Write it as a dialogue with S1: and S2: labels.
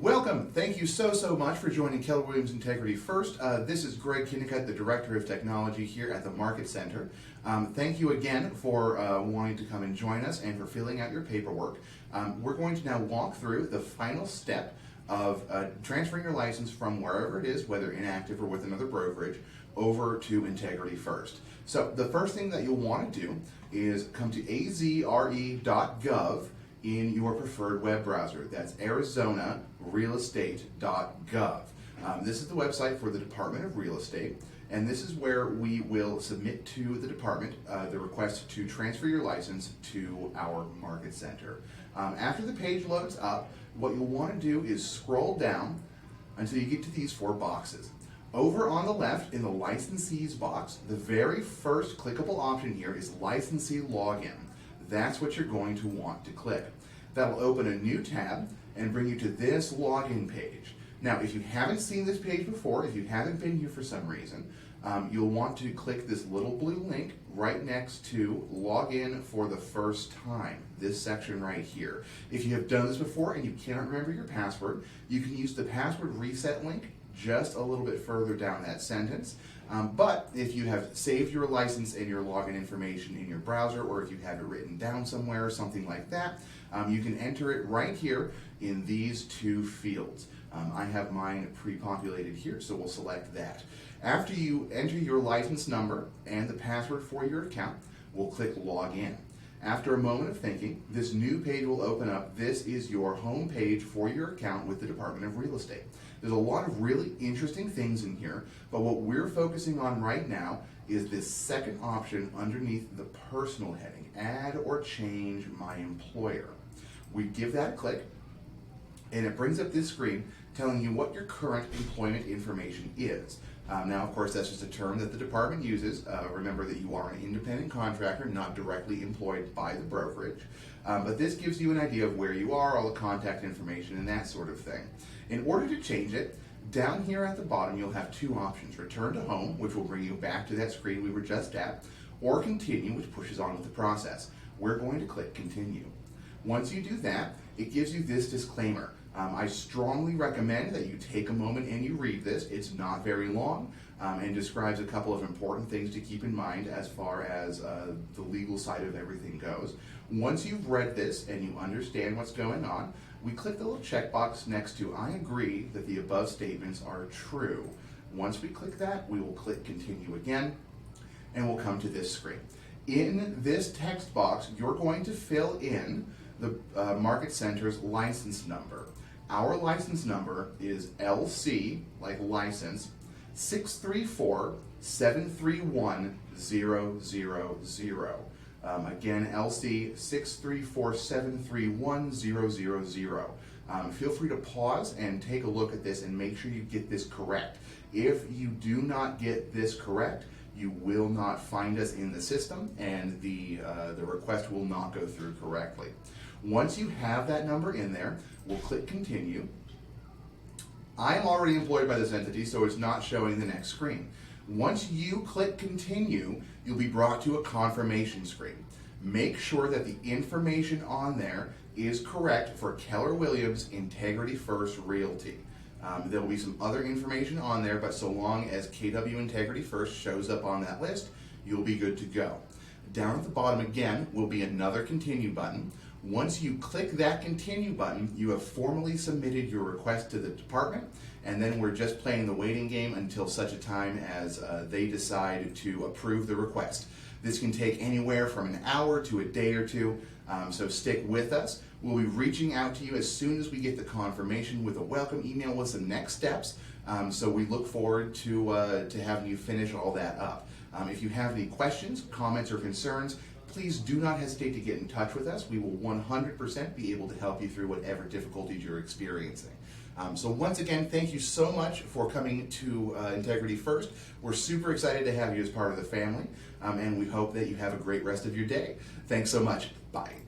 S1: Welcome. Thank you so much for joining Keller Williams Integrity First. This is Greg Kinnicutt, the Director of Technology here at the Market Center. Thank you again for wanting to come and join us and for filling out your paperwork. We're going to now walk through the final step of transferring your license from wherever it is, whether inactive or with another brokerage, over to Integrity First. So the first thing that you'll want to do is come to azre.gov in your preferred web browser. That's arizonarealestate.gov. This is the website for the Department of Real Estate, and this is where we will submit to the department the request to transfer your license to our Market Center. After the page loads up, what you'll want to do is scroll down until you get to these four boxes. Over on the left in the Licensees box, the very first clickable option here is Licensee Login. That's what you're going to want to click. That'll open a new tab and bring you to this login page. Now, if you haven't seen this page before, if you haven't been here for some reason, you'll want to click this little blue link right next to Login for the first time, this section right here. If you have done this before and you cannot remember your password, you can use the password reset link just a little bit further down that sentence. But if you have saved your license and your login information in your browser, or if you have it written down somewhere or something like that, you can enter it right here in these two fields. I have mine pre-populated here, so we'll select that. After you enter your license number and the password for your account, we'll click Login. After a moment of thinking, this new page will open up. This is your home page for your account with the Department of Real Estate. There's a lot of really interesting things in here, but what we're focusing on right now is this second option underneath the personal heading, Add or Change My Employer. We give that a click, and it brings up this screen telling you what your current employment information is. Now, of course, that's just a term that the department uses. Remember that you are an independent contractor, not directly employed by the brokerage. But this gives you an idea of where you are, all the contact information, and that sort of thing. In order to change it, down here at the bottom, you'll have two options. Return to home, which will bring you back to that screen we were just at, or continue, which pushes on with the process. We're going to click continue. Once you do that, it gives you this disclaimer. I strongly recommend that you take a moment and you read this. It's not very long and describes a couple of important things to keep in mind as far as the legal side of everything goes. Once you've read this and you understand what's going on, we click the little checkbox next to I agree that the above statements are true. Once we click that, we will click continue again, and we'll come to this screen. In this text box, you're going to fill in the Market Center's license number. Our license number is LC, like license, 634-731-000. Again, LC 634-731-000. Feel free to pause and take a look at this and make sure you get this correct. If you do not get this correct, you will not find us in the system, and the request will not go through correctly. Once you have that number in there, we'll click continue. I'm already employed by this entity, so it's not showing the next screen. Once you click continue, you'll be brought to a confirmation screen. Make sure that the information on there is correct for Keller Williams Integrity First Realty. There will be some other information on there, but so long as KW Integrity First shows up on that list, you'll be good to go. Down at the bottom again will be another continue button. Once you click that continue button, you have formally submitted your request to the department, and then we're just playing the waiting game until such a time as they decide to approve the request. This can take anywhere from an hour to a day or two, so stick with us. We'll be reaching out to you as soon as we get the confirmation with a welcome email with some next steps, so we look forward to having you finish all that up. If you have any questions, comments, or concerns, please do not hesitate to get in touch with us. We will 100% be able to help you through whatever difficulties you're experiencing. So once again, thank you so much for coming to Integrity First. We're super excited to have you as part of the family, and we hope that you have a great rest of your day. Thanks so much. Bye.